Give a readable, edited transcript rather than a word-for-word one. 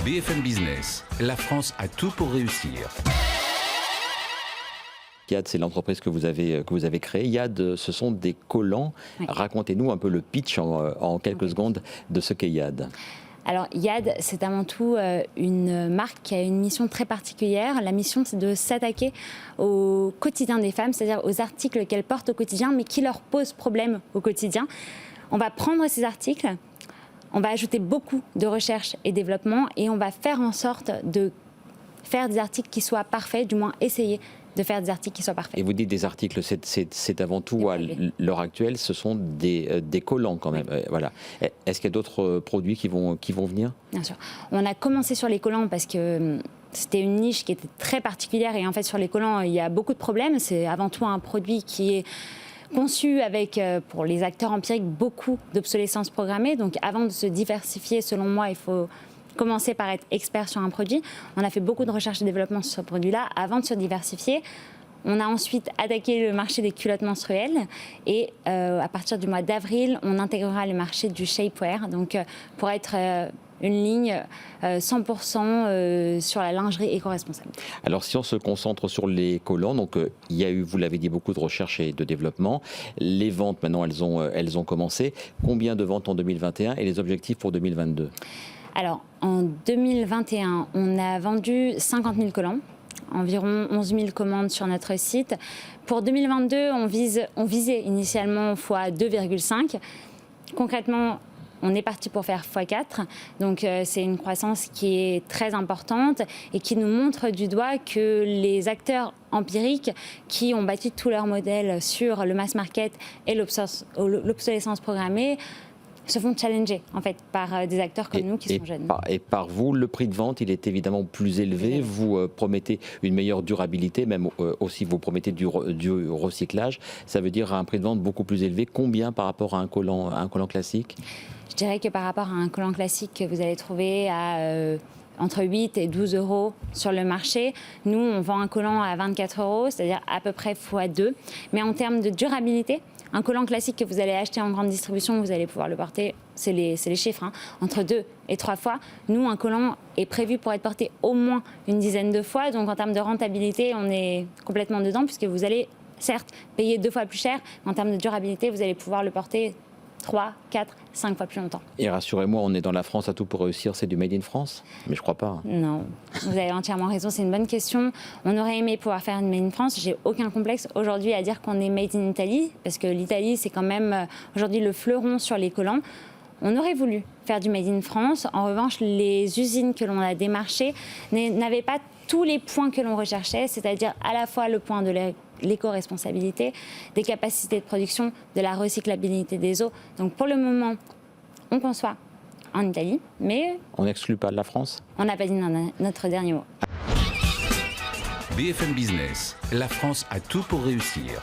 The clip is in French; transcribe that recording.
BFM Business, la France a tout pour réussir. Yad, c'est l'entreprise que vous avez créée. Yad, ce sont des collants. Oui. Racontez-nous un peu le pitch en quelques secondes de ce qu'est Yad. Alors Yad, c'est avant tout une marque qui a une mission très particulière. La mission, c'est de s'attaquer au quotidien des femmes, c'est-à-dire aux articles qu'elles portent au quotidien, mais qui leur posent problème au quotidien. On va prendre ces articles, on va ajouter beaucoup de recherche et développement, et on va faire en sorte de faire des articles qui soient parfaits, du moins essayer de faire des articles qui soient parfaits. Et vous dites des articles, c'est avant tout, à l'heure actuelle, ce sont des collants quand même. Oui. Voilà. Est-ce qu'il y a d'autres produits qui vont venir ? Bien sûr. On a commencé sur les collants parce que c'était une niche qui était très particulière, et en fait sur les collants, il y a beaucoup de problèmes. C'est avant tout un produit qui est conçu avec, pour les acteurs empiriques, beaucoup d'obsolescence programmée. Donc avant de se diversifier, selon moi, il faut commencer par être expert sur un produit. On a fait beaucoup de recherche et développement sur ce produit-là avant de se diversifier. On a ensuite attaqué le marché des culottes menstruelles, et à partir du mois d'avril, on intégrera le marché du shapewear, donc pour être une ligne 100% sur la lingerie éco-responsable. Alors si on se concentre sur les collants, donc il y a eu, vous l'avez dit, beaucoup de recherche et de développement. Les ventes maintenant, elles ont commencé. Combien de ventes en 2021 et les objectifs pour 2022 ? Alors, en 2021, on a vendu 50 000 collants, environ 11 000 commandes sur notre site. Pour 2022, on visait initialement x 2,5. Concrètement, on est parti pour faire x4. Donc, c'est une croissance qui est très importante et qui nous montre du doigt que les acteurs empiriques qui ont bâti tout leur modèle sur le mass market et l'obsolescence programmée se font challenger en fait par des acteurs comme nous qui sont jeunes. Et par vous, le prix de vente, il est évidemment plus élevé. Oui. Vous promettez une meilleure durabilité, même aussi vous promettez du recyclage. Ça veut dire un prix de vente beaucoup plus élevé. Combien par rapport à un collant classique ? Je dirais que par rapport à un collant classique que vous allez trouver à entre 8 et 12 euros sur le marché, nous on vend un collant à 24 euros, c'est-à-dire à peu près x2. Mais en termes de durabilité, un collant classique que vous allez acheter en grande distribution, vous allez pouvoir le porter, c'est les chiffres, hein, entre 2 et 3 fois. Nous, un collant est prévu pour être porté au moins une dizaine de fois. Donc en termes de rentabilité, on est complètement dedans, puisque vous allez certes payer 2 fois plus cher, mais en termes de durabilité, vous allez pouvoir le porter 3, 4, 5 fois plus longtemps. Et rassurez-moi, on est dans la France à tout pour réussir, c'est du Made in France ? Mais je crois pas. Non, vous avez entièrement raison, c'est une bonne question. On aurait aimé pouvoir faire une Made in France. J'ai aucun complexe aujourd'hui à dire qu'on est Made in Italy, parce que l'Italie, c'est quand même aujourd'hui le fleuron sur les collants. On aurait voulu faire du Made in France. En revanche, les usines que l'on a démarchées n'avaient pas tous les points que l'on recherchait, c'est-à-dire à la fois le point de l'éco-responsabilité, des capacités de production, de la recyclabilité des eaux. Donc pour le moment, on conçoit en Italie, mais on n'exclut pas la France ? On n'a pas dit notre dernier mot. BFM Business, la France a tout pour réussir.